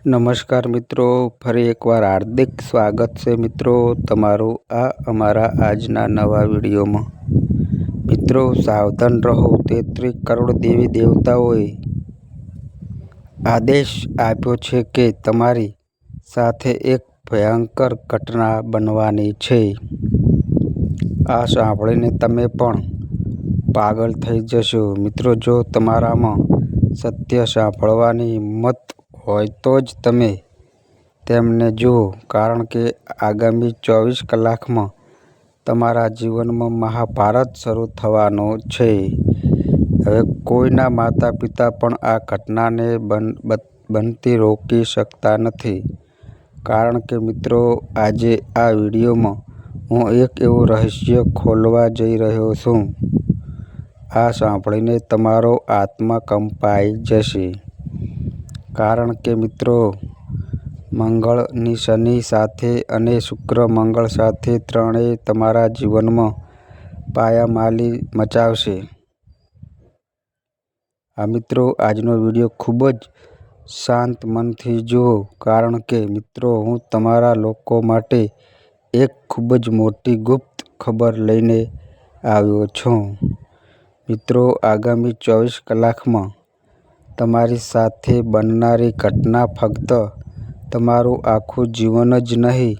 નમસ્કાર મિત્રો, ફરી એકવાર હાર્દિક સ્વાગત છે મિત્રો તમારું આ અમારા આજના નવા વિડીયોમાં। મિત્રો સાવધાન રહો, 33 કરોડ દેવી દેવતાઓએ આદેશ આપ્યો છે કે તમારી સાથે એક ભયંકર ઘટના બનવાની છે। આ સાંભળીને તમે પણ પાગલ થઈ જશો। મિત્રો, જો તમારામાં સત્ય સાંભળવાની હિંમત હોય તો જ તમે તેમને જુઓ, કારણ કે આગામી 24 કલાકમાં તમારા જીવનમાં મહાભારત શરૂ થવાનો છે। હવે કોઈના માતા પિતા પણ આ ઘટનાને બનતી રોકી શકતા નથી, કારણ કે મિત્રો આજે આ વિડીયોમાં હું એક એવું રહસ્ય ખોલવા જઈ રહ્યો છું। આ સાંભળીને તમારો આત્મા કંપાઈ જશે, કારણ કે મિત્રો મંગળની શનિ સાથે અને શુક્ર મંગળ સાથે ત્રણેય તમારા જીવનમાં પાયામાલી મચાવશે। આ મિત્રો આજનો વિડીયો ખૂબ જ શાંત મનથી જુઓ, કારણ કે મિત્રો હું તમારા લોકો માટે એક ખૂબ જ મોટી ગુપ્ત ખબર લઈને આવ્યો છું। મિત્રો, આગામી 24 કલાકમાં તમારી સાથે બનનારી ઘટના ફક્ત તમારું આખું જીવન જ નહીં,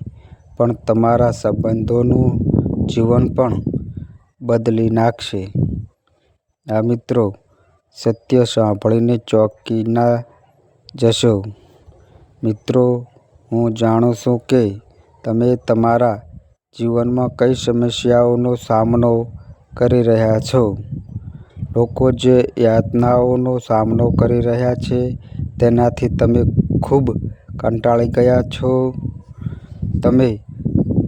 પણ તમારા સંબંધોનું જીવન પણ બદલી નાખશે। આ મિત્રો સત્ય સાંભળીને ચોંકી ના જશો। મિત્રો, હું જાણું છું કે તમે તમારા જીવનમાં કઈ સમસ્યાઓનો સામનો કરી રહ્યા છો। લોકો જે યાતનાઓનો સામનો કરી રહ્યા છે તેનાથી તમે ખૂબ કંટાળી ગયા છો। તમે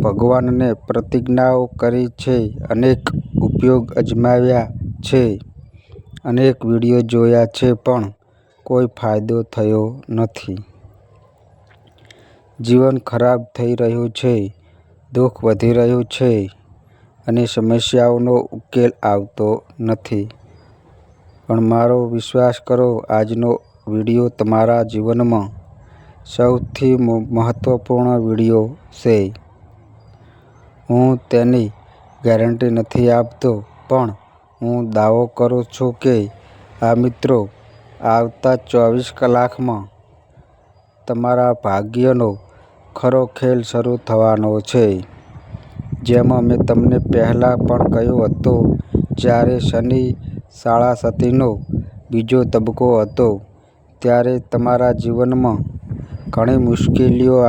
ભગવાનને પ્રતિજ્ઞાઓ કરી છે, અનેક ઉપાયો અજમાવ્યા છે, અનેક વિડીયો જોયા છે, પણ કોઈ ફાયદો થયો નથી। જીવન ખરાબ થઈ રહ્યું છે, દુઃખ વધી રહ્યું છે અને સમસ્યાઓનો ઉકેલ આવતો નથી। પણ મારો વિશ્વાસ કરો, આજનો વિડીયો તમારા જીવનમાં સૌથી મહત્વપૂર્ણ વિડીયો છે। હું તેની ગેરંટી નથી આપતો, પણ હું દાવો કરું છું કે આ મિત્રો આવતા 24 કલાકમાં તમારા ભાગ્યનો ખરો ખેલ શરૂ થવાનો છે। જેમાં મેં તમને પહેલાં પણ કહ્યું હતું, જ્યારે શનિ સાડાસાતીનો બીજો તબક્કો હતો, ત્યારે તમારા જીવનમાં ઘણી મુશ્કેલીઓ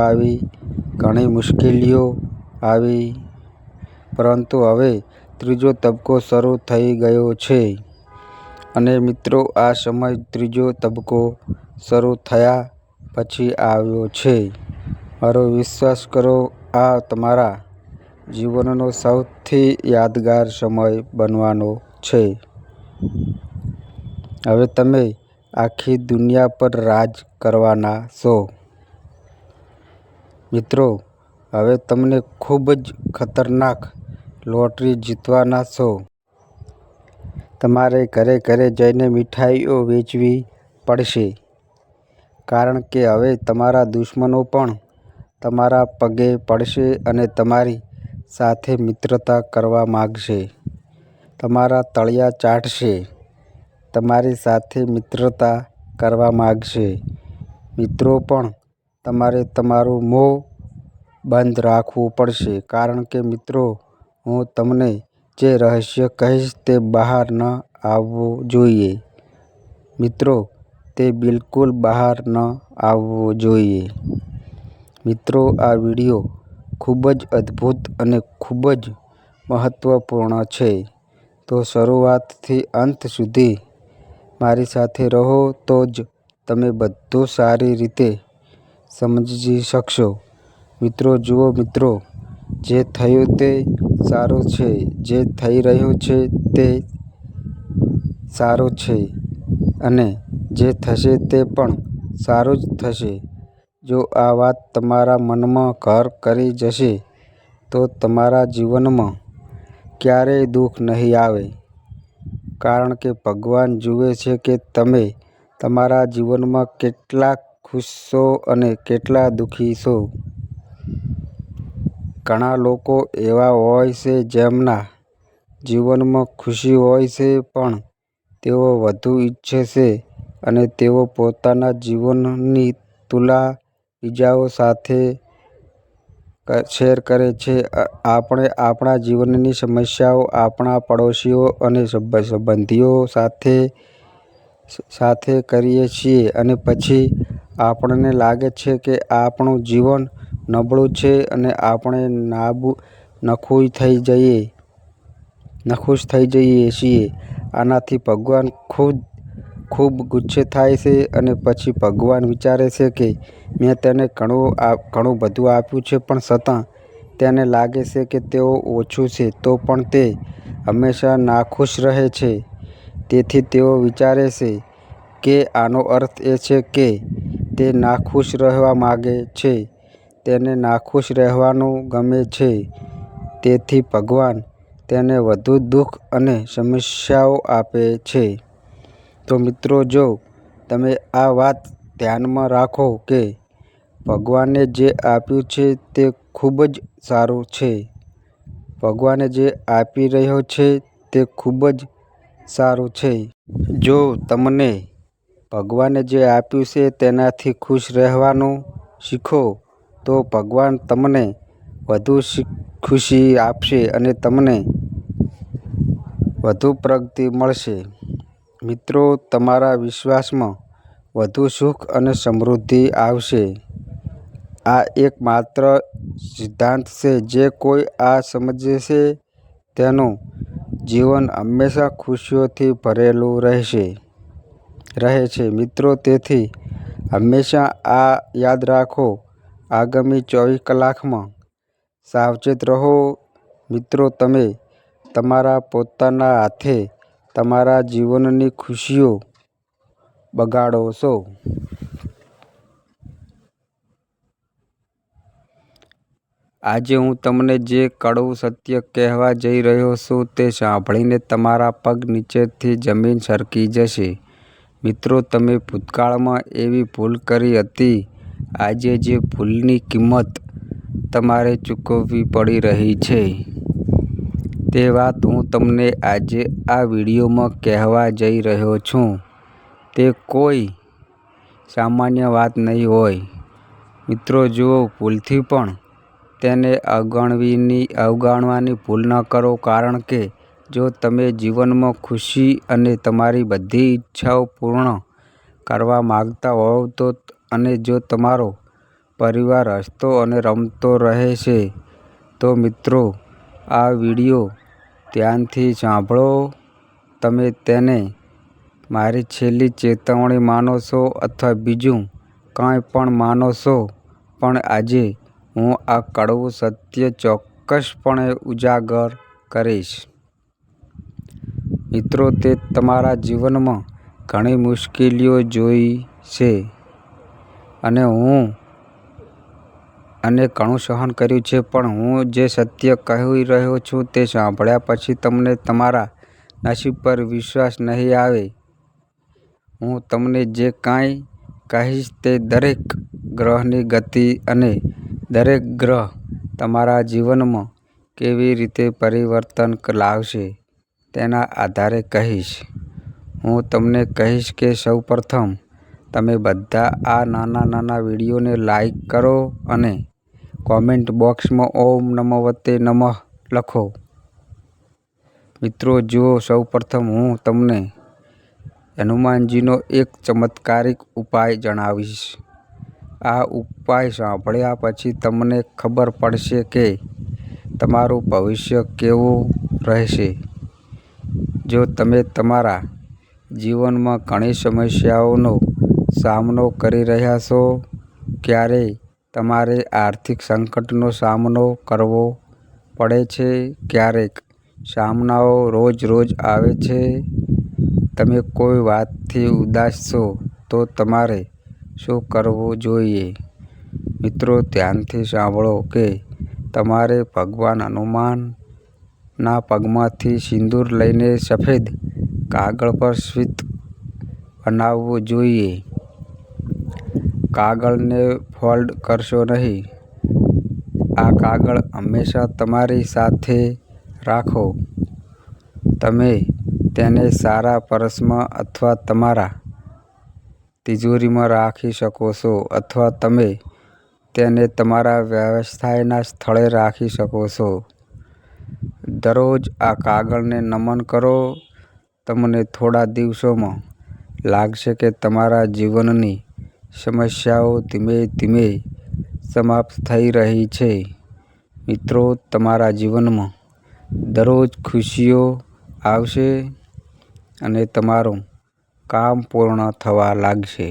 આવી, પરંતુ હવે ત્રીજો તબક્કો શરૂ થઈ ગયો છે। અને મિત્રો આ સમય ત્રીજો તબક્કો શરૂ થયા પછી આવ્યો છે। મારો વિશ્વાસ કરો, આ તમારા જીવનનો સૌથી યાદગાર સમય બનવાનો છે। હવે તમે આખી દુનિયા પર રાજ કરવાના છો। મિત્રો, હવે તમને ખૂબ જ ખતરનાક લોટરી જીતવાના છો। તમારે ઘરે ઘરે જઈને મીઠાઈઓ વેચવી પડશે, કારણ કે હવે તમારા દુશ્મનો પણ તમારા પગે પડશે અને તમારી સાથે મિત્રતા કરવા માગશે, તમારા તળિયા ચાટશે, તમારી સાથે મિત્રતા કરવા માગશે। મિત્રો, પણ તમારે તમારું મોં બંધ રાખવું પડશે, કારણ કે મિત્રો હું તમને જે રહસ્ય કહીશ તે બહાર ન આવવું જોઈએ। મિત્રો, તે બિલકુલ બહાર ન આવવું જોઈએ। મિત્રો, આ વિડીયો ખૂબ જ અદ્ભુત અને ખૂબ જ મહત્વપૂર્ણ છે, તો શરૂઆતથી અંત સુધી મારી સાથે રહો, તો જ તમે બધું સારી રીતે સમજી શકશો। મિત્રો જુઓ, મિત્રો જે થયું તે સારું છે, જે થઈ રહ્યું છે તે સારું છે, અને જે થશે તે પણ સારું જ થશે। જો આ વાત તમારા મનમાં ઘર કરી જશે, તો તમારા જીવનમાં ક્યારેય દુઃખ નહીં આવે, કારણ કે ભગવાન જુએ છે કે તમે તમારા જીવનમાં કેટલા ખુશ છો અને કેટલા દુઃખી છો? ઘણા લોકો એવા હોય છે જેમના જીવનમાં ખુશી હોય છે, પણ તેઓ વધુ ઈચ્છે છે અને તેઓ પોતાના જીવનની તુલના બીજાઓ સાથે શેર કરે છે. આપણે આપણા જીવનની સમસ્યાઓ આપણા પડોશીઓ અને સંબંધીઓ સાથે કરીએ છીએ અને પછી આપણને લાગે છે કે આપણું જીવન નબળું છે અને આપણે નાખુશ થઈ જઈએ છીએ. આનાથી ભગવાન ખૂબ ગુસ્સે થાય છે અને પછી ભગવાન વિચારે છે કે મેં તેને ઘણું બધું આપ્યું છે, પણ છતાં તેને લાગે છે કે તેઓ ઓછું છે, તો પણ તે હંમેશા નાખુશ રહે છે. તેથી તેઓ વિચારે છે કે આનો અર્થ એ છે કે તે નાખુશ રહેવા માંગે છે, તેને નાખુશ રહેવાનું ગમે છે. તેથી ભગવાન તેને વધુ દુઃખ અને સમસ્યાઓ આપે છે. તો મિત્રો, જો તમે આ વાત ધ્યાનમાં રાખો કે ભગવાને જે આપ્યું છે તે ખૂબ જ સારું છે. ભગવાન જે આપી રહ્યો છે તે ખૂબ જ સારું છે. જો તમને ભગવાને જે આપ્યું છે તેનાથી ખુશ રહેવાનું શીખો, તો ભગવાન તમને વધુ ખુશી આપશે અને તમને વધુ પ્રગતિ મળશે. મિત્રો, તમારા વિશ્વાસમાં વધુ સુખ અને સમૃદ્ધિ આવશે. આ એકમાત્ર સિદ્ધાંત છે જે કોઈ આ સમજે છે તેનું જીવન હંમેશા ખુશીઓથી ભરેલું રહે છે. મિત્રો, તેથી હંમેશા આ યાદ રાખો. આગામી 24 કલાકમાં સાવચેત રહો. મિત્રો, તમે તમારા પોતાના હાથે તમારા જીવનની ખુશીઓ બગાડો છો. આજે હું તમને જે કડવું સત્ય કહેવા જઈ રહ્યો છું તે સાંભળીને તમારા પગ નીચેથી જમીન સરકી જશે. મિત્રો, તમે ભૂતકાળમાં એવી ભૂલ કરી હતી. આજે જે ભૂલની કિંમત તમારે ચૂકવવી પડી રહી છે, તે વાત હું તમને આજે આ વિડીયોમાં કહેવા જઈ રહ્યો છું. તે કોઈ સામાન્ય વાત નહીં હોય. મિત્રો જુઓ, ભૂલથી પણ તેને અવગણવાની ભૂલ ન કરો, કારણ કે જો તમે જીવનમાં ખુશી અને તમારી બધી ઈચ્છાઓ પૂર્ણ કરવા માંગતા હોવ અને જો તમારો પરિવાર હસતો અને રમતો રહે છે, તો મિત્રો આ વિડીયો ધ્યાનથી સાંભળો. તમે તેને મારી છેલ્લી ચેતવણી માનો છો અથવા બીજું કંઈ પણ માનો છો, પણ આજે હું આ કડવું સત્ય ચોક્કસપણે ઉજાગર કરીશ. મિત્રો, તે તમારા જીવનમાં ઘણી મુશ્કેલીઓ જોઈ છે અને ઘણું સહન કર્યું છે, પણ હું જે સત્ય કહી રહ્યો છું તે સાંભળ્યા પછી તમને તમારા નસીબ પર વિશ્વાસ નહીં આવે. હું તમને જે કંઈ કહીશ તે દરેક ગ્રહની ગતિ અને દરેક ગ્રહ તમારા જીવનમાં કેવી રીતે પરિવર્તન લાવશે તેના આધારે કહીશ. હું તમને કહીશ કે સૌપ્રથમ તમે બધા આ નાના વિડીયોને લાઈક કરો અને કોમેન્ટ બોક્સમાં ઓમ નમોવતે નમઃ લખો. મિત્રો જુઓ, સૌપ્રથમ હું તમને હનુમાનજીનો એક ચમત્કારિક ઉપાય જણાવીશ. આ ઉપાય સાંભળ્યા પછી તમને ખબર પડશે કે તમારું ભવિષ્ય કેવું રહેશે. જો તમે તમારા જીવનમાં ઘણી સમસ્યાઓનો સામનો કરી રહ્યા છો, ક્યારેય તમારે આર્થિક સંકટનો સામનો કરવો પડે છે, ક્યારેક સામનાઓ રોજ આવે છે, તમે કોઈ વાતથી ઉદાસ છો, તો તમારે શું કરવું જોઈએ? મિત્રો, ધ્યાનથી સાંભળો કે તમારે ભગવાન હનુમાનના પગમાંથી સિંદૂર લઈને સફેદ કાગળ પર સ્મિત બનાવવું જોઈએ. કાગળને ફોલ્ડ કરશો નહીં. આ કાગળ હંમેશા તમારી સાથે રાખો. તમે તેને સારા પર્સમાં અથવા તમારા તિજોરીમાં રાખી શકો છો, અથવા તમે તેને તમારા વ્યવસાયના સ્થળે રાખી શકો છો. દરરોજ આ કાગળને નમન કરો. તમને થોડા દિવસોમાં લાગશે કે તમારા જીવનની સમસ્યાઓ ધીમે ધીમે સમાપ્ત થઈ રહી છે. મિત્રો, તમારા જીવનમાં દરરોજ ખુશીઓ આવશે અને તમારું કામ પૂર્ણ થવા લાગશે.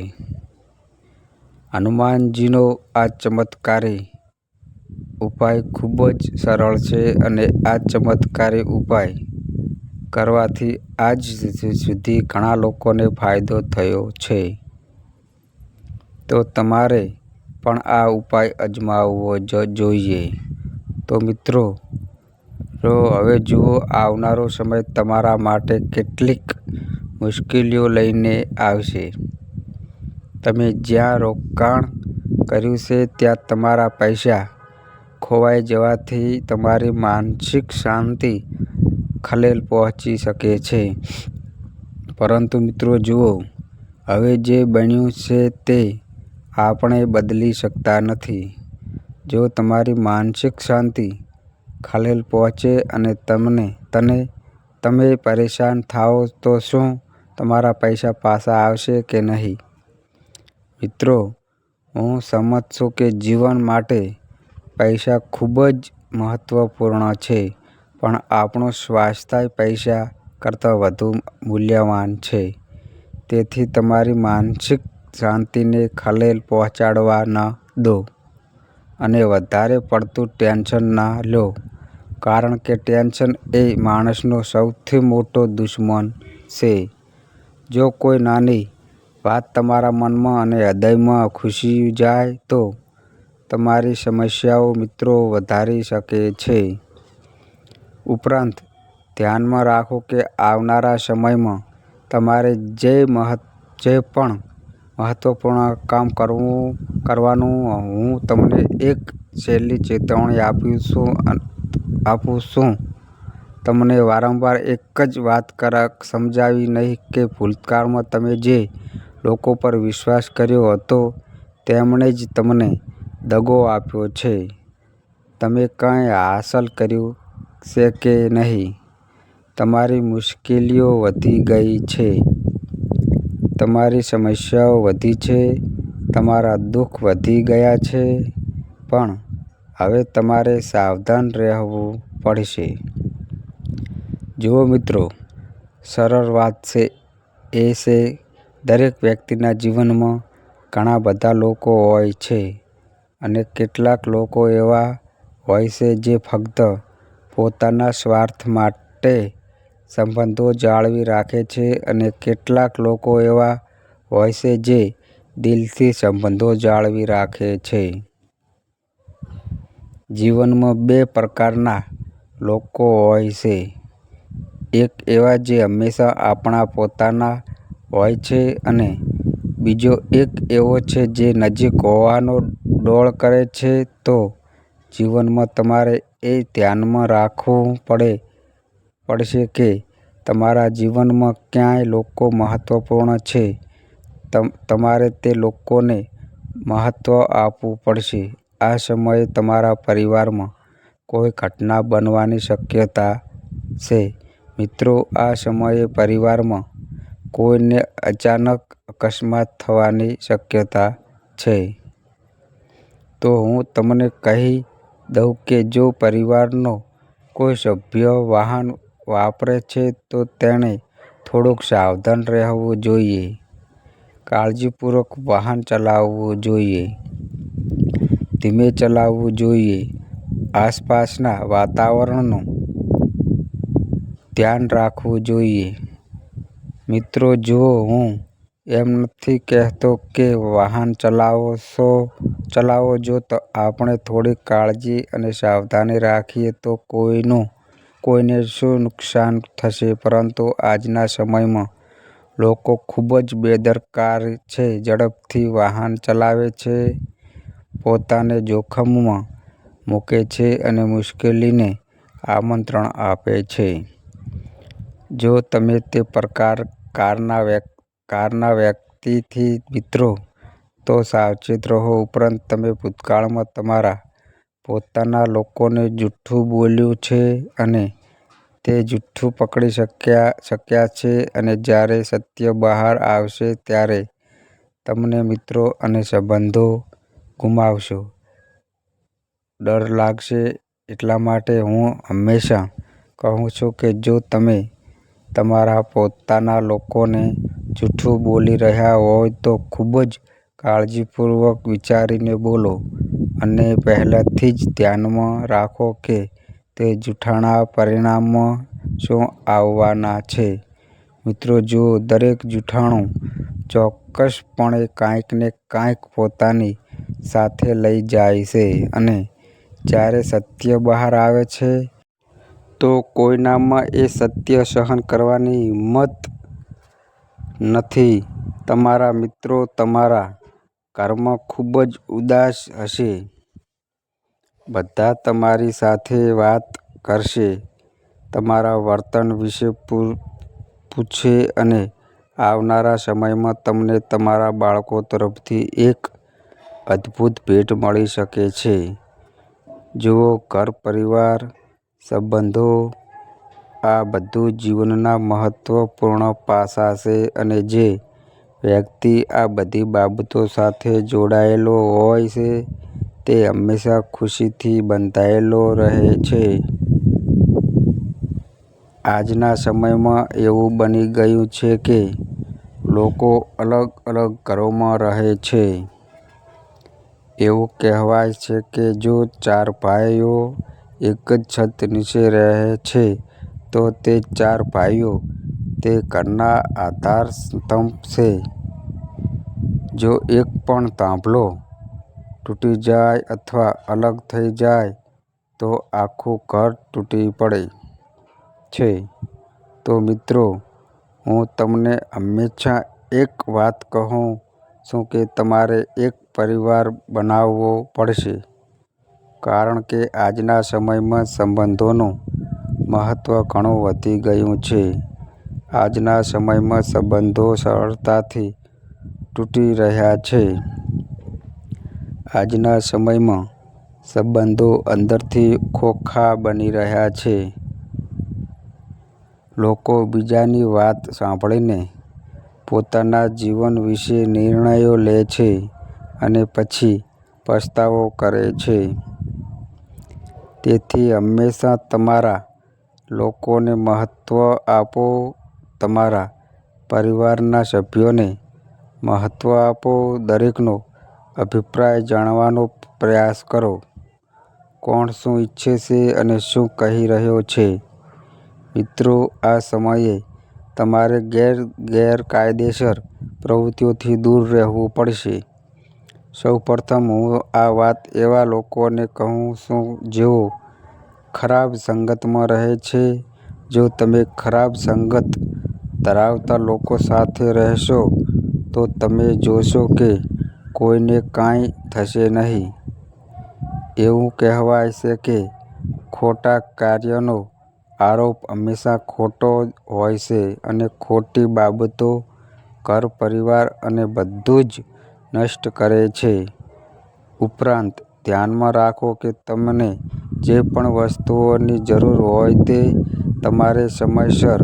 હનુમાનજીનો આ ચમત્કારી ઉપાય ખૂબ જ સરળ છે અને આ ચમત્કારી ઉપાય કરવાથી આજ સુધી ઘણા લોકોને ફાયદો થયો છે. તો તમારે પણ આ ઉપાય અજમાવવો જોઈએ. તો મિત્રો, હવે જુઓ, આવનારો સમય તમારા માટે કેટલીક મુશ્કેલીઓ લઈને આવશે. તમે જ્યાં રોકાણ કર્યું છે ત્યાં તમારા પૈસા ખોવાઈ જવાથી તમારી માનસિક શાંતિ ખલેલ પહોંચી શકે છે. પરંતુ મિત્રો જુઓ, હવે જે બન્યું છે તે આપણે બદલી શકતા નથી. જો તમારી માનસિક શાંતિ ખલેલ પહોંચે અને તમે પરેશાન થાઓ તો શું તમારા પૈસા પાછા આવશે કે નહીં? મિત્રો, હું સમજ છું કે જીવન માટે પૈસા ખૂબ જ મહત્વપૂર્ણ છે, પણ આપણું સ્વાસ્થ્ય પૈસા કરતાં વધુ મૂલ્યવાન છે. તેથી તમારી માનસિક શાંતિને ખલેલ પહોંચાડવા ન દો અને વધારે પડતું ટેન્શન ના લો, કારણ કે ટેન્શન એ માણસનો સૌથી મોટો દુશ્મન છે. જો કોઈ નાની વાત તમારા મનમાં અને હૃદયમાં ખુશી જાય તો તમારી સમસ્યાઓ મિત્રો વધારી શકે છે. ઉપરાંત ધ્યાનમાં રાખો કે આવનારા સમયમાં તમારે જે પણ મહત્વપૂર્ણ કામ કરવાનું હું તમને એક છેલ્લી ચેતવણી આપું છું. તમને વારંવાર એક જ વાત સમજાવી નહીં કે ભૂતકાળમાં તમે જે લોકો પર વિશ્વાસ કર્યો હતો તેમણે જ તમને દગો આપ્યો છે. તમે કંઈ હાંસલ કર્યું છે કે નહીં? તમારી મુશ્કેલીઓ વધી ગઈ છે, તમારી સમસ્યાઓ વધી છે, તમારા દુઃખ વધી ગયા છે, પણ હવે તમારે સાવધાન રહેવું પડશે. જુઓ મિત્રો, સરળ વાત એ છે, દરેક વ્યક્તિના જીવનમાં ઘણા બધા લોકો હોય છે અને કેટલાક લોકો એવા હોય છે જે ફક્ત પોતાના સ્વાર્થ માટે સંબંધો જાળવી રાખે છે અને કેટલાક લોકો એવા હોય છે જે દિલથી સંબંધો જાળવી રાખે છે. જીવનમાં બે પ્રકારના લોકો હોય છે. એક એવા જે હંમેશા આપણા પોતાના હોય છે અને બીજો એક એવો છે જે નજીક હોવાનો ડોળ કરે છે. તો જીવનમાં તમારે એ ધ્યાનમાં રાખવું પડશે કે તમારા જીવનમાં કયા લોકો મહત્વપૂર્ણ છે. તમારે તે લોકોને મહત્વ આપવું પડશે. આ સમયે તમારા પરિવારમાં કોઈ ઘટના બનવાની શક્યતા છે. મિત્રો, આ સમયે પરિવારમાં કોઈને અચાનક અકસ્માત થવાની શક્યતા છે. તો હું તમને કહી દઉં કે જો પરિવારનો કોઈ સભ્ય વાહન વાપરે છે તો તેણે થોડુંક સાવધાન રહેવું જોઈએ, કાળજીપૂર્વક વાહન ચલાવવું જોઈએ, ધીમે ચલાવવું જોઈએ, આસપાસના વાતાવરણનું ધ્યાન રાખવું જોઈએ. મિત્રો જુઓ, હું એમ નથી કહેતો કે વાહન ચલાવો. જો આપણે થોડી કાળજી અને સાવધાની રાખીએ તો કોઈને શું નુકસાન થશે. પરંતુ આજના સમયમાં લોકો ખૂબ જ બેદરકાર છે, ઝડપથી વાહન ચલાવે છે, પોતાને જોખમમાં મૂકે છે અને મુશ્કેલીને આમંત્રણ આપે છે. જો તમે તે પ્રકારના વ્યક્તિથી મિત્રો, તો સાવચેત રહો. ઉપરાંત, તમે ભૂતકાળમાં તમારા પોતાના લોકોને જૂઠું બોલ્યું છે અને તે જૂઠું પકડી શક્યા છે અને જ્યારે સત્ય બહાર આવશે ત્યારે તમને મિત્રો અને સંબંધો ગુમાવશો. ડર લાગશે. એટલા માટે હું હંમેશા કહું છું કે જો તમે તમારા પોતાના લોકોને જૂઠું બોલી રહ્યા હોય તો ખૂબ જ કાળજીપૂર્વક વિચારીને બોલો અને પહેલાથી જ ધ્યાનમાં રાખો કે તે જૂઠાણા પરિણામો શું આવવાના છે. મિત્રો જુઓ, દરેક જૂઠાણું ચોક્કસપણે કંઈક ને કંઈક પોતાની સાથે લઈ જાય છે અને જ્યારે સત્ય બહાર આવે છે, તો કોઈનામાં એ સત્ય સહન કરવાની હિંમત નથી. તમારા મિત્રો તમારા ઘરમાં ખૂબ જ ઉદાસ હશે. બધા તમારી સાથે વાત કરશે, તમારા વર્તન વિશે પૂછશે અને આવનારા સમયમાં તમને તમારા બાળકો તરફથી એક અદ્ભુત ભેટ મળી શકે છે. જુઓ, ઘર, પરિવાર, સંબંધો આ બધું જીવનના મહત્વપૂર્ણ પાસાં છે અને જે વ્યક્તિ આ બધી બાબતો સાથે જોડાયેલો હોય છે તે હંમેશા ખુશીથી બંધાયેલો રહે છે. આજના સમયમાં એવું બની ગયું છે કે લોકો અલગ-અલગ ઘરોમાં રહે છે. એવું કહેવાય છે કે જો 4 ભાઈઓ એક જ છત નીચે રહે છે, તો તે 4 ભાઈઓ તે ઘરના આધારસ્તંભ છે. જો એક પણ થાંભલો તૂટી જાય અથવા અલગ થઈ જાય, તો આખું ઘર તૂટી પડે છે. તો મિત્રો, હું તમને હંમેશા એક વાત કહું છું કે તમારે એક પરિવાર બનાવવો પડશે, કારણ કે આજના સમયમાં સંબંધોનું મહત્વ ઘણું વધી ગયું છે. આજના સમયમાં સંબંધો સરળતાથી તૂટી રહ્યા છે. આજના સમયમાં સંબંધો અંદરથી ખોખા બની રહ્યા છે. લોકો બીજાની વાત સાંભળીને પોતાના જીવન વિશે નિર્ણયો લે છે અને પછી પસ્તાવો કરે છે. તેથી હંમેશા તમારા લોકોને મહત્વ આપો, તમારા પરિવારના સભ્યોને મહત્વ આપો, દરેકનો અભિપ્રાય જાણવાનો પ્રયાસ કરો. કોણ શું ઈચ્છે છે અને શું કહી રહ્યો છે. મિત્રો, આ સમયે તમારે ગેરકાયદેસર પ્રવૃત્તિઓથી દૂર રહેવું પડશે. સૌપ્રથમ, હું આ વાત એવા લોકોને કહું છું જેઓ ખરાબ સંગતમાં રહે છે. જો તમે ખરાબ સંગત ધરાવતા લોકો સાથે રહેશો, તો તમે જોશો કે કોઈને કંઈ થશે નહીં. એવું કહેવાય છે કે ખોટા કાર્યનો આરોપ હંમેશા ખોટો હોય છે અને ખોટી બાબતો ઘર, પરિવાર અને બધું જ નષ્ટ કરે છે. ઉપરાંત, ધ્યાનમાં રાખો કે તમને જે પણ વસ્તુઓની જરૂર હોય તે તમારે સમયસર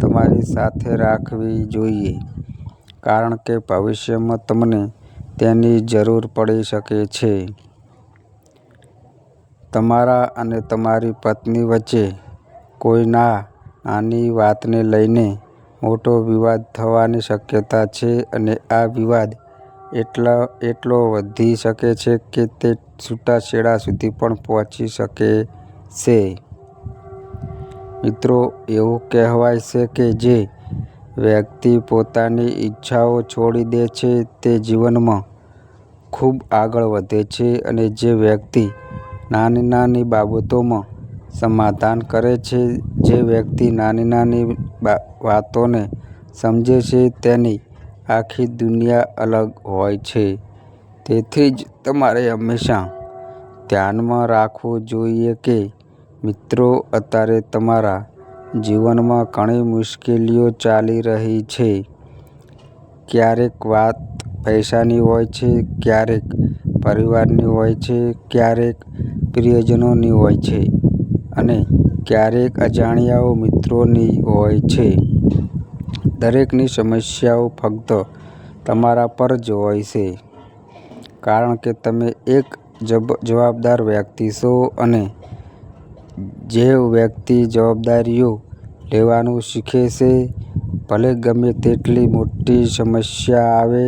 તમારી સાથે રાખવી જોઈએ, કારણ કે ભવિષ્યમાં તમને તેની જરૂર પડી શકે છે. તમારા અને તમારી પત્ની વચ્ચે કોઈ નાની વાતને લઈને મોટો વિવાદ થવાની શક્યતા છે અને આ વિવાદ એટલો વધી શકે છે કે તે છૂટાછેડા સુધી પણ પહોંચી શકે છે. મિત્રો, એવું કહેવાય છે કે જે વ્યક્તિ પોતાની ઈચ્છાઓ છોડી દે છે તે જીવનમાં ખૂબ આગળ વધે છે અને જે વ્યક્તિ નાની-નાની બાબતોમાં સમાધાન કરે છે, જે વ્યક્તિ નાની-નાની વાતોને સમજે છે તેની આખી દુનિયા અલગ હોય છે. તેથી જ તમારે હંમેશા ધ્યાનમાં રાખવું જોઈએ કે મિત્રો, અત્યારે તમારા જીવનમાં ઘણી મુશ્કેલીઓ ચાલી રહી છે. ક્યારેક વાત પૈસાની હોય છે, ક્યારેક પરિવારની હોય છે, ક્યારેક પ્રિયજનોની હોય છે અને ક્યારેક અજાણ્યા મિત્રોની હોય છે. દરેકની સમસ્યાઓ ફક્ત તમારા પર જ હોય છે, કારણ કે તમે એક જવાબદાર વ્યક્તિ છો અને જે વ્યક્તિ જવાબદારીઓ લેવાનું શીખે છે, ભલે ગમે તેટલી મોટી સમસ્યા આવે,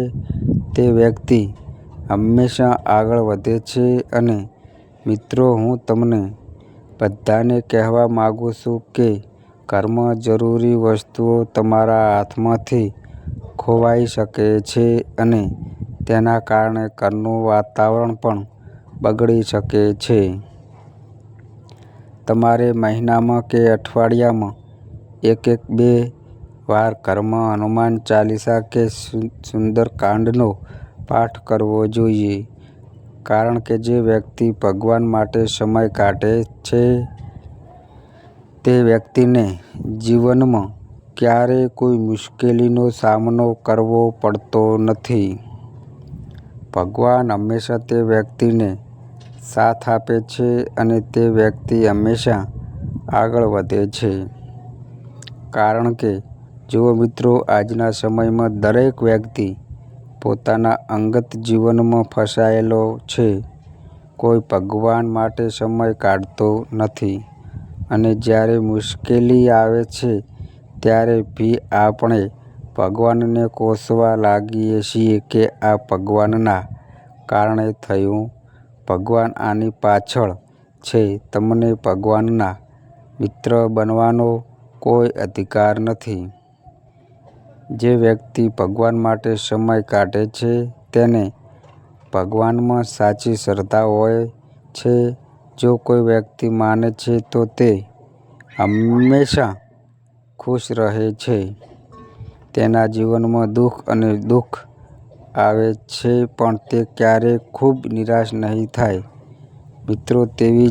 તે વ્યક્તિ હંમેશા આગળ વધે છે. અને મિત્રો, હું તમને બધાને કહેવા માંગુ છું કે ઘરમાં જરૂરી વસ્તુઓ તમારા હાથમાંથી ખોવાઈ શકે છે અને તેના કારણે ઘરનું વાતાવરણ પણ બગડી શકે છે. તમારે મહિનામાં કે અઠવાડિયામાં બે વાર ઘરમાં હનુમાન ચાલીસા કે સુંદરકાંડનો પાઠ કરવો જોઈએ, કારણ કે જે વ્યક્તિ ભગવાન માટે સમય કાઢે છે તે વ્યક્તિને જીવનમાં ક્યારેય કોઈ મુશ્કેલીનો સામનો કરવો પડતો નથી. ભગવાન હંમેશા તે વ્યક્તિને સાથ આપે છે અને તે વ્યક્તિ હંમેશા આગળ વધે છે. કારણ કે જુઓ મિત્રો, આજના સમયમાં દરેક વ્યક્તિ પોતાના અંગત જીવનમાં ફસાયેલો છે. કોઈ ભગવાન માટે સમય કાઢતો નથી અને જ્યારે મુશ્કેલી આવે છે ત્યારે ભી આપણે ભગવાનને કોસવા લાગીએ છીએ કે આ ભગવાનના કારણે થયું, ભગવાન આની પાછળ છે. તમને ભગવાનના મિત્ર બનવાનો કોઈ અધિકાર નથી. જે વ્યક્તિ ભગવાન માટે સમય કાઢે છે તેને ભગવાનમાં સાચી શ્રદ્ધા હોય છે. જો કોઈ વ્યક્તિ માને છે તો તે હંમેશા ખુશ રહે છે. તેના જીવનમાં દુઃખ આવે છે પણ તે ક્યારેય ખૂબ નિરાશ નહીં થાય. મિત્રો, તેથી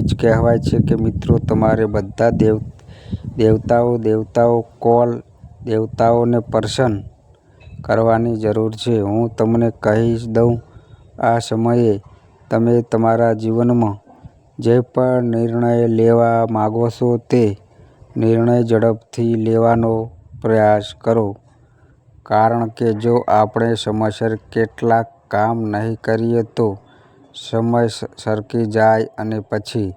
જ કહેવાય છે કે મિત્રો, તમારે બધા દેવતાઓને પ્રસન્ન કરવાની જરૂર છે. હું તમને કહી દઉં, આ સમયે તમે તમારા જીવનમાં જે પણ નિર્ણય લેવા માંગો છો તે નિર્ણય ઝડપથી લેવાનો પ્રયાસ કરો, કારણ કે જો આપણે સમયસર કેટલાક કામ નહીં કરીએ તો સમય સરકી જાય અને પછી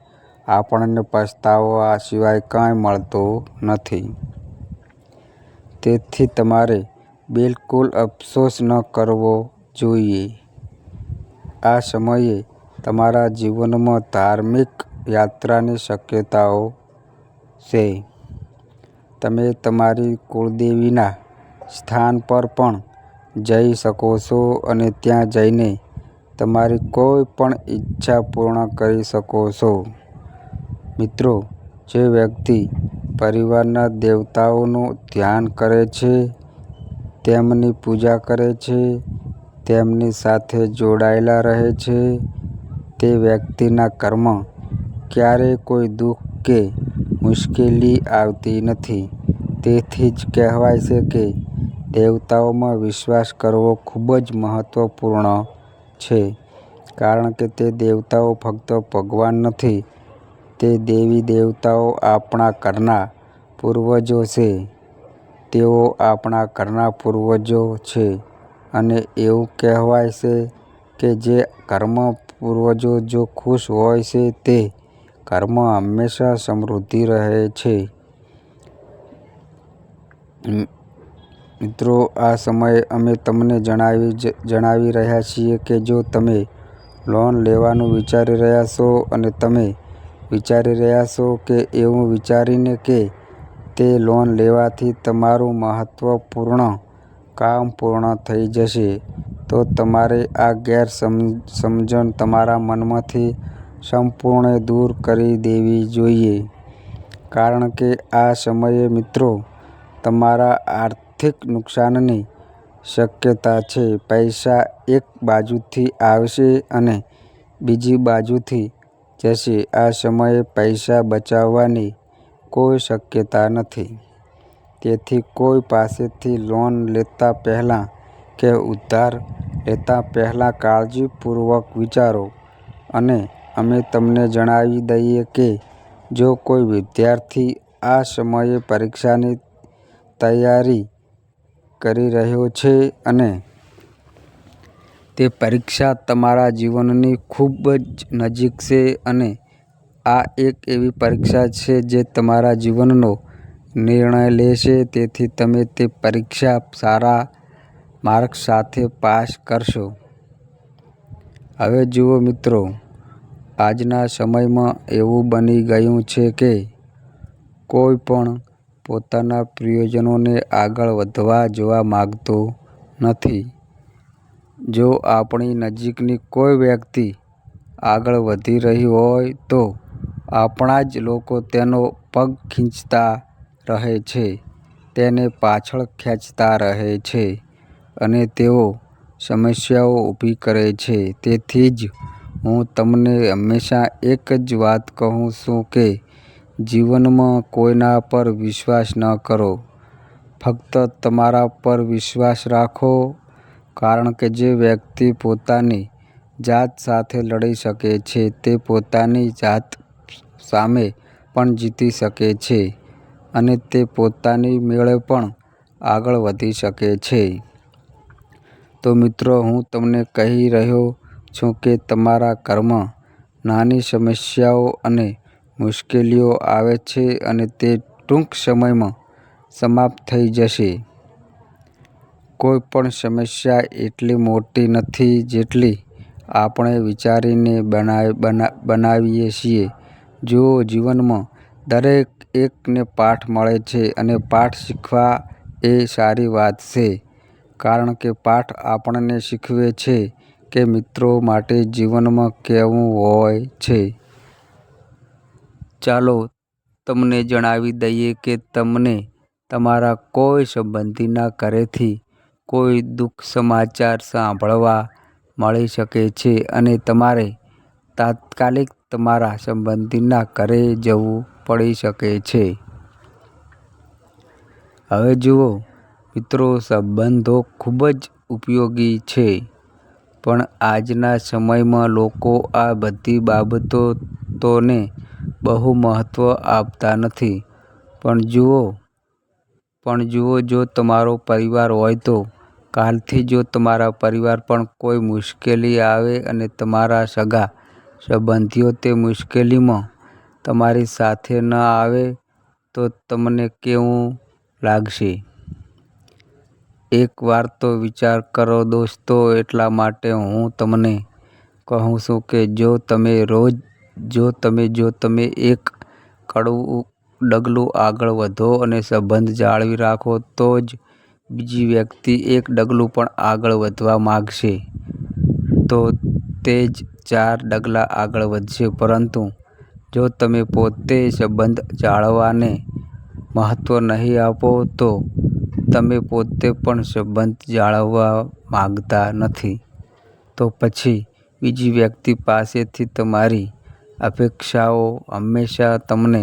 આપણને પસ્તાવા સિવાય કંઈ મળતું નથી. તેથી તમારે બિલકુલ અફસોસ ન કરવો જોઈએ. આ સમયે તમારા જીવનમાં ધાર્મિક યાત્રાની શક્યતાઓ છે. તમે તમારી કુળદેવીના સ્થાન પર પણ જઈ શકો છો અને ત્યાં જઈને તમારી કોઈ પણ ઈચ્છા પૂર્ણ કરી શકો છો. મિત્રો, જે વ્યક્તિ પરિવારના દેવતાઓનું ધ્યાન કરે છે, તેમની પૂજા કરે છે, તેમની સાથે જોડાયેલા રહે છે, તે વ્યક્તિના ઘરમાં ક્યારેય કોઈ દુઃખ કે મુશ્કેલી આવતી નથી. તેથી જ કહેવાય છે કે દેવતાઓમાં વિશ્વાસ કરવો ખૂબ જ મહત્વપૂર્ણ છે, કારણ કે તે દેવતાઓ ફક્ત ભગવાન નથી, તે દેવી દેવતાઓ આપણા ઘરના પૂર્વજો છે. તેઓ આપણા ઘરના પૂર્વજો છે અને એવું કહેવાય છે કે જે ઘરમાં પૂર્વજો જો ખુશ હોય છે તે ઘરમાં હંમેશા સમૃદ્ધિ રહે છે. મિત્રો, આ સમયે અમે તમને જણાવી રહ્યા છીએ કે જો તમે લોન લેવાનું વિચારી રહ્યા છો અને તમે વિચારી રહ્યા છો કે એવું વિચારીને કે તે લોન લેવાથી તમારું મહત્વપૂર્ણ કામ પૂર્ણ થઈ જશે, તો તમારે આ ગેરસમજણ તમારા મનમાંથી સંપૂર્ણ દૂર કરી દેવી જોઈએ. કારણ કે આ સમયે મિત્રો, તમારા આર્થિક નુકસાનની શક્યતા છે. પૈસા એક બાજુથી આવશે અને બીજી બાજુથી જશે. આ સમયે પૈસા બચાવવાની કોઈ શક્યતા નથી. તેથી કોઈ પાસેથી લોન લેતા પહેલાં કે ઉધાર લેતા પહેલાં કાળજીપૂર્વક વિચારો. અને અમે તમને જણાવી દઈએ કે જો કોઈ વિદ્યાર્થી આ સમયે પરીક્ષાની તૈયારી કરી રહ્યો છે અને તે પરીક્ષા તમારા જીવનની ખૂબ જ નજીક છે અને આ એક એવી પરીક્ષા છે જે તમારા જીવનનો નિર્ણય લેશે, તેથી તમે તે પરીક્ષા સારા માર્ક્સ સાથે પાસ કરશો. હવે જુઓ મિત્રો, આજના સમયમાં એવું બની ગયું છે કે કોઈ પણ પોતાના પ્રિયજનોને આગળ વધવા જોવા માંગતો નથી. જો આપણી નજીકની કોઈ વ્યક્તિ આગળ વધી રહી હોય તો આપણા જ લોકો તેનો પગ ખેંચતા રહે છે, તેને પાછળ ખેંચતા રહે છે અને તેઓ સમસ્યાઓ ઊભી કરે છે. તેથી જ હું તમને હંમેશા એક જ વાત કહું છું કે જીવનમાં કોઈના પર વિશ્વાસ ન કરો. ફક્ત તમારા પર વિશ્વાસ રાખો, કારણ કે જે વ્યક્તિ પોતાની જાત સાથે લડી શકે છે તે પોતાની જાત સામે પણ જીતી શકે છે અને તે પોતાની મેળે પણ આગળ વધી શકે છે. તો મિત્રો, હું તમને કહી રહ્યો છું કે તમારા ઘરમાં નાની સમસ્યાઓ અને મુશ્કેલીઓ આવે છે અને તે ટૂંક સમયમાં સમાપ્ત થઈ જશે. કોઈ પણ સમસ્યા એટલી મોટી નથી જેટલી આપણે વિચારીને બનાવીએ છીએ. જુઓ, જીવનમાં દરેક એકને પાઠ મળે છે અને પાઠ શીખવા એ સારી વાત છે, કારણ કે પાઠ આપણને શીખવે છે કે મિત્રો માટે જીવનમાં કેવું હોય છે. ચાલો તમને જણાવી દઈએ કે તમને તમારા કોઈ સંબંધીના ઘરેથી કોઈ દુઃખ સમાચાર સાંભળવા મળી શકે છે અને તમારે તાત્કાલિક તમારા સંબંધીના ઘરે જવું પડી શકે છે. હવે જુઓ મિત્રો, સંબંધો ખૂબ જ ઉપયોગી છે, પણ આજના સમયમાં લોકો આ બધી બાબતોને બહુ મહત્ત્વ આપતા નથી. પણ જુઓ, જો તમારો પરિવાર હોય તો કાલથી જો તમારા પરિવાર પણ કોઈ મુશ્કેલી આવે અને તમારા સગા સંબંધીઓ તે મુશ્કેલીમાં તમારી સાથે ન આવે તો તમને કેવું લાગશે? એક વાર તો વિચાર કરો દોસ્તો. એટલા માટે હું તમને કહું છું કે જો તમે એક ડગલું આગળ વધો અને સંબંધ જાળવી રાખો તો જ બીજી વ્યક્તિ એક ડગલું પણ આગળ વધવા માંગશે તો તે જ 4 ડગલા આગળ વધશે. પરંતુ જો તમે પોતે સંબંધ જાળવવાને મહત્ત્વ નહીં આપો તો તમે પોતે પણ સંબંધ જાળવવા માંગતા નથી, તો પછી બીજી વ્યક્તિ પાસેથી તમારી અપેક્ષાઓ હંમેશા તમને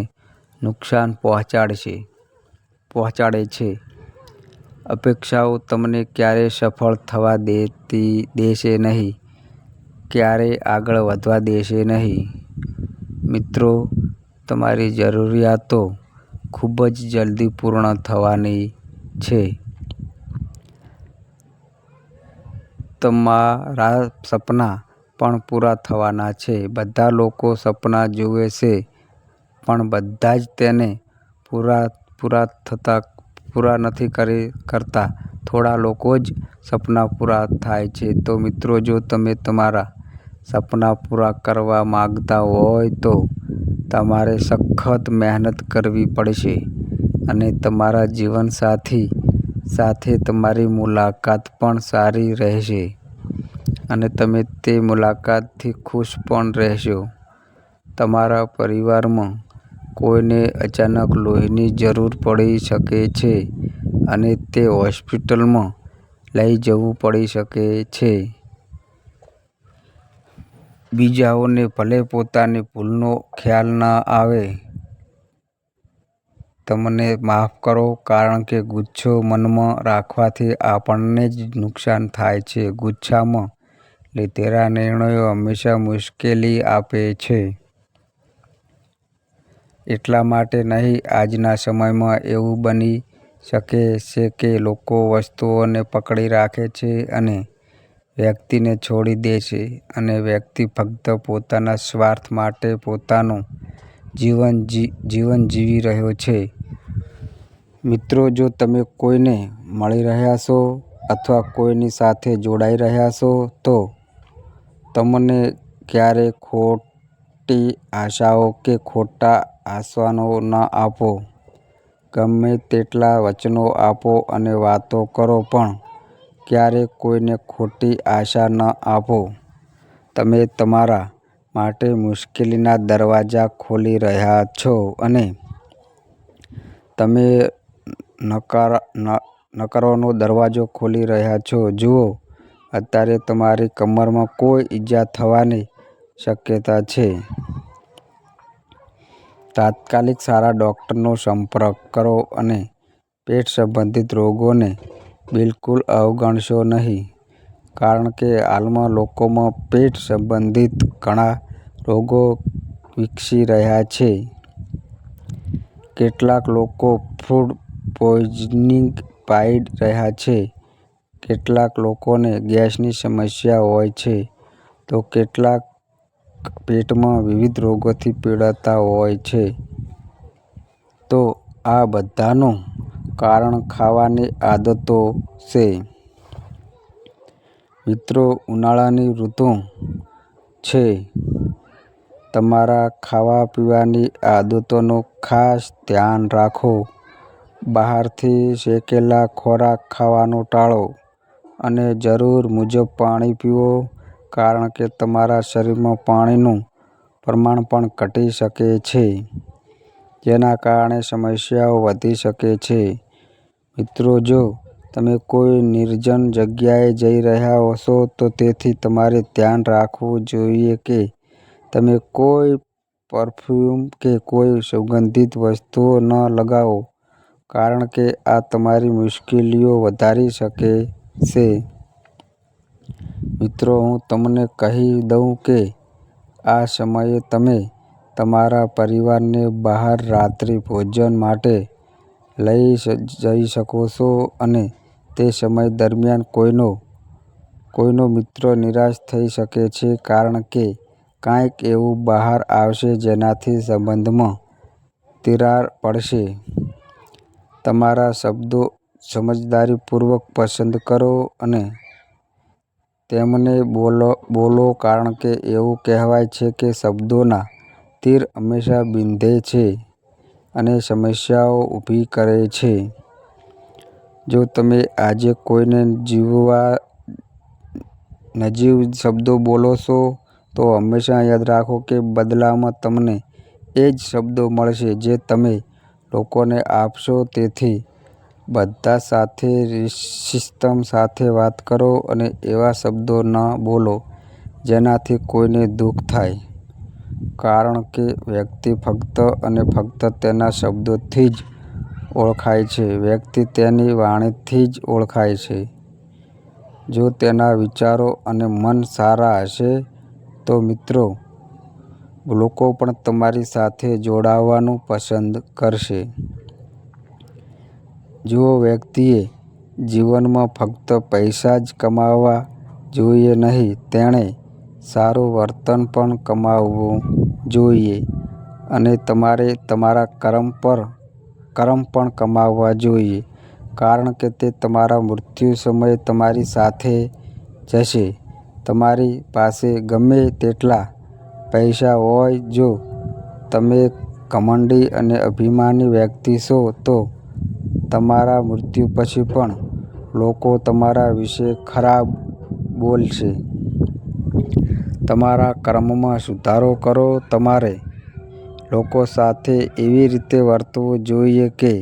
નુકસાન પહોંચાડે છે. અપેક્ષાઓ તમને ક્યારેય સફળ થવા દેશે નહીં, ક્યારેય આગળ વધવા દેશે નહીં. મિત્રો, તમારી જરૂરિયાતો ખૂબ જ જલ્દી પૂર્ણ થવાની છે. તમારા સપના પણ પૂરા થવાના છે. બધા લોકો સપના જુએ છે, પણ બધા જ તેને પૂરા નથી કરતા. થોડા લોકો જ સપના પૂરા થાય છે. તો મિત્રો, જો તમે તમારા સપના પૂરા કરવા માંગતા હોય તો તમારે સખત મહેનત કરવી પડશે અને તમારા જીવનસાથી સાથે તમારી મુલાકાત પણ સારી રહેશે અને તમે તે મુલાકાતથી ખુશ પણ રહેશો. તમારા પરિવારમાં કોઈને અચાનક લોહીની જરૂર પડી શકે છે અને તે હોસ્પિટલમાં લઈ જવું પડી શકે છે. બીજાઓને ભલે પોતાની ભૂલનો ખ્યાલ ન આવે. તમને માફ કરો, કારણ કે ગુસ્સો મનમાં રાખવાથી આપણને જ નુકસાન થાય છે. ગુસ્સામાં લીધેલા નિર્ણયો હંમેશા મુશ્કેલી આપે છે. એટલા માટે નહીં, આજના સમયમાં એવું બની શકે છે કે લોકો વસ્તુઓને પકડી રાખે છે અને વ્યક્તિને છોડી દે છે, અને વ્યક્તિ ફક્ત પોતાના સ્વાર્થ માટે પોતાનું જીવન જીવી રહ્યો છે. મિત્રો, જો તમે કોઈને મળી રહ્યા છો અથવા કોઈની સાથે જોડાઈ રહ્યા છો, તો તમને ક્યારેય ખોટી આશાઓ કે ખોટા આશ્વાસનો ન આપો. ગમે તેટલા વચનો આપો અને વાતો કરો, પણ ક્યારેય કોઈને ખોટી આશા ન આપો. તમે તમારા માટે મુશ્કેલીના દરવાજા ખોલી રહ્યા છો અને તમે નકારવાનો દરવાજો ખોલી રહ્યા છો. જુઓ, અત્યારે તમારી કમરમાં કોઈ ઈજા થવાની શક્યતા છે. તાત્કાલિક સારા ડૉક્ટરનો સંપર્ક કરો અને પેટ સંબંધિત રોગોને બિલકુલ અવગણશો નહીં, કારણ કે હાલમાં લોકોમાં પેટ સંબંધિત ઘણા રોગો વિકસી રહ્યા છે. કેટલાક લોકો ફૂડ પોઈઝનિંગ પામી રહ્યા છે, કેટલાક લોકોને ગેસની સમસ્યા હોય છે, તો કેટલાક પેટમાં વિવિધ રોગોથી પીડાતા હોય છે. તો આ બધાનું કારણ ખાવાની આદતો છે. મિત્રો, ઉનાળાની ઋતુ છે. તમારા ખાવા-પીવાની આદતોનું ખાસ ધ્યાન રાખો. બહારથી શેકેલા ખોરાક ખાવાનું ટાળો અને જરૂર મુજબ પાણી પીવો, કારણ કે તમારા શરીરમાં પાણીનું પ્રમાણ પણ ઘટી શકે છે, જેના કારણે સમસ્યાઓ વધી શકે છે. મિત્રો, જો તમે કોઈ નિર્જન જગ્યાએ જઈ રહ્યા છો, તો તેથી તમારે ધ્યાન રાખવું જોઈએ કે તમે કોઈ પરફ્યુમ કે કોઈ સુગંધિત વસ્તુઓ ન લગાવો, કારણ કે આ તમારી મુશ્કેલીઓ વધારી શકે છે. મિત્રો, હું તમને કહી દઉં કે આ સમયે તમે તમારા પરિવારને બહાર રાત્રિ ભોજન માટે લઈ જઈ શકો છો, અને તે સમય દરમિયાન કોઈનો મિત્ર નિરાશ થઈ શકે છે, કારણ કે કંઈક એવું બહાર આવશે જેનાથી સંબંધમાં તિરાડ પડશે. તમારા શબ્દો સમજદારીપૂર્વક પસંદ કરો અને તેમને બોલો, કારણ કે એવું કહેવાય છે કે શબ્દોના તીર હંમેશા બીંધે છે અને સમસ્યાઓ ઊભી કરે છે. જો તમે આજે કોઈને નજીવ શબ્દો બોલો છો, તો હંમેશા યાદ રાખો કે બદલામાં તમને એ જ શબ્દો મળશે જે તમે લોકોને આપશો. તેથી બધા સાથે શિસ્ત સાથે વાત કરો અને એવા શબ્દો ન બોલો જેનાથી કોઈને દુઃખ થાય, કારણ કે વ્યક્તિ ફક્ત અને ફક્ત તેના શબ્દોથી જ ઓળખાય છે. વ્યક્તિ તેની વાણીથી જ ઓળખાય છે. જો તેના વિચારો અને મન સારા હશે, તો મિત્રો, લોકો પણ તમારી સાથે જોડાવાનું પસંદ કરશે. જો વ્યક્તિએ જીવનમાં ફક્ત પૈસા જ કમાવવા જોઈએ નહીં, તેણે સારું વર્તન પણ કમાવવું જોઈએ, અને તમારે તમારા કર્મ પણ કમાવવા જોઈએ, કારણ કે તે તમારા મૃત્યુ સમયે તમારી સાથે જશે. તમારી પાસે ગમે તેટલા પૈસા હોય, જો તમે ઘમંડી અને અભિમાની વ્યક્તિ છો, તો તમારા મૃત્યુ પછી પણ લોકો તમારા વિશે ખરાબ બોલશે. તમારા કર્મમાં સુધારો કરો. તમારે લોકો સાથે એવી રીતે વર્તવું જોઈએ કે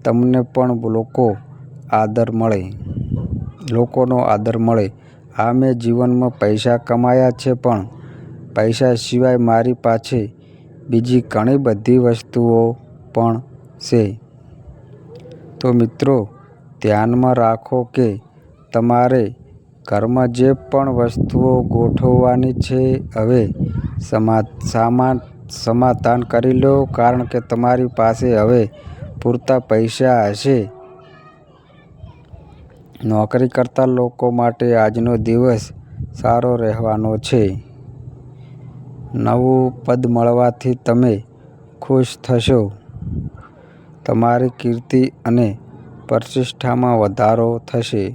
તમને પણ લોકો લોકોનો આદર મળે. હા, મેં જીવનમાં પૈસા કમાયા છે, પણ પૈસા સિવાય મારી પાસે બીજી ઘણી બધી વસ્તુઓ પણ છે. તો મિત્રો, ધ્યાનમાં રાખો કે તમારે ઘરમાં જે પણ વસ્તુઓ ગોઠવવાની છે, હવે સમાધાન કરી લો, કારણ કે તમારી પાસે હવે પૂરતા પૈસા હશે. નોકરી કરતા લોકો માટે આજનો દિવસ સારો રહેવાનો છે. નવું પદ મળવાથી તમે ખુશ થશો. તમારી કીર્તિ અને પ્રતિષ્ઠામાં વધારો થશે.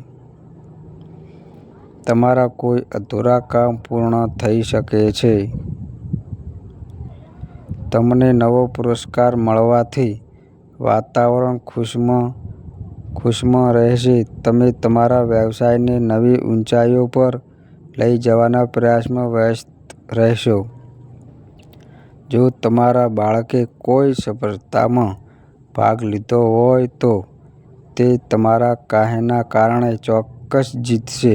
તમારા કોઈ અધૂરા કામ પૂર્ણ થઈ શકે છે. તમને નવો પુરસ્કાર મળવાથી વાતાવરણ ખુશમાં રહેશે. તમે તમારા વ્યવસાયને નવી ઊંચાઈઓ પર લઈ જવાના પ્રયાસમાં વ્યસ્ત રહેશો. જો તમારા બાળકે કોઈ સ્પર્ધામાં ભાગ લીધો હોય તો તે તમારા કહેના કારણે ચોક્કસ જીતશે.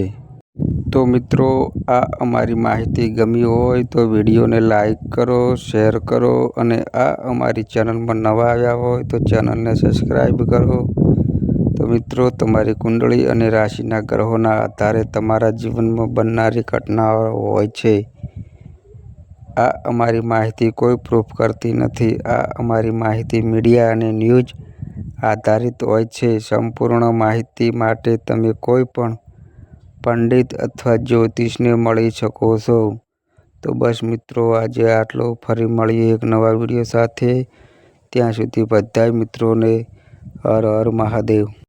તો મિત્રો, આ અમારી માહિતી ગમી હોય તો વિડીયોને લાઈક કરો, શેર કરો અને આ અમારી ચેનલમાં નવા આવ્યા હોય તો ચેનલને સબસ્ક્રાઈબ કરો. તો મિત્રો, તમારી કુંડળી અને રાશિના ગ્રહોના આધારે તમારા જીવનમાં બનનારી ઘટનાઓ હોય છે. આ અમારી માહિતી કોઈ પ્રૂફ કરતી નથી. આ અમારી માહિતી મીડિયા અને ન્યૂઝ આધારિત હોય છે. સંપૂર્ણ માહિતી માટે તમે કોઈ પણ પંડિત અથવા જ્યોતિષને મળી શકો છો. તો બસ મિત્રો, આજે આટલું. ફરી મળીએ એક નવા વિડીયો સાથે. ત્યાં સુધી બધાય મિત્રોને હર હર મહાદેવ.